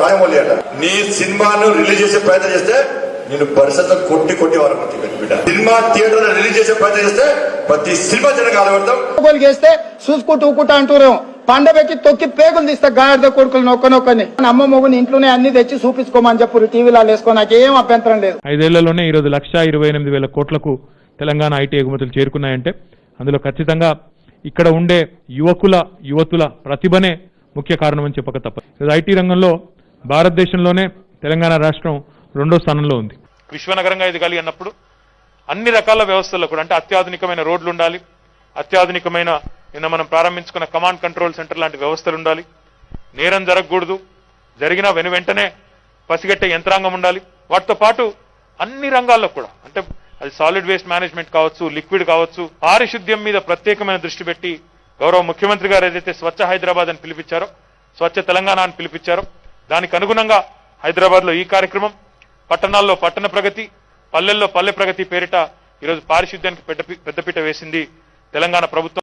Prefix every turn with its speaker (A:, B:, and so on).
A: రాయమౌళి అంట నీ సినిమాను రిలీజ్ చేసే ప్రయత్నం చేస్తే నేను పరిస్థితులు కొట్టి వారపతి బిడ్డ సినిమా థియేటర్ రిలీజ్ చేసే ప్రయత్నం చేస్తే ప్రతి సినిమా జనగా ఆడబడతాం
B: చేస్తే చూసుకుంటూ అంటారు పండబెట్టి తొక్కి పేగులు తీస్తా గాడిద కొడుకులు నొక్కని అమ్మ మొగుని ఇంట్లోనే అన్ని తెచ్చి చూపించుకోమని చెప్పు టీవీలో వేసుకో నాకేం అభ్యంతరం లేదు.
C: 5 ఏళ్లలోనే ఈరోజు 1,28,000 కోట్లకు తెలంగాణ ఐటీ ఎగుమతులు చేరుకున్నాయంటే అందులో ఖచ్చితంగా ఇక్కడ ఉండే యువతుల ప్రతిభనే ముఖ్య కారణం అని చెప్పక తప్పదు. ఐటీ రంగంలో భారతదేశంలోనే తెలంగాణ రాష్ట్రం 2వ స్థానంలో ఉంది. విశ్వనగరంగా ఎదగాలి అన్నప్పుడు అన్ని రకాల వ్యవస్థల్లో కూడా అంటే అత్యాధునికమైన రోడ్లు ఉండాలి, అత్యాధునికమైన నిన్న మనం ప్రారంభించుకున్న కమాండ్ కంట్రోల్ సెంటర్ లాంటి వ్యవస్థలు ఉండాలి, నేరం జరగకూడదు, జరిగిన వెంటనే పసిగట్టే యంత్రాంగం ఉండాలి. వాటితో పాటు అన్ని రంగాల్లో కూడా అంటే అది సాలిడ్ వేస్ట్ మేనేజ్మెంట్ కావచ్చు, లిక్విడ్ కావచ్చు, పారిశుద్ధ్యం మీద ప్రత్యేకమైన దృష్టి పెట్టి గౌరవ ముఖ్యమంత్రి గారు ఏదైతే స్వచ్ఛ హైదరాబాద్ అని పిలిపించారో, స్వచ్ఛ తెలంగాణ అని పిలిపించారో దానికి అనుగుణంగా హైదరాబాద్ లో ఈ కార్యక్రమం, పట్టణాల్లో పట్టణ ప్రగతి, పల్లెల్లో పల్లె ప్రగతి పేరిట ఈరోజు పారిశుద్ధ్యానికి పెద్దపీట వేసింది తెలంగాణ ప్రభుత్వం.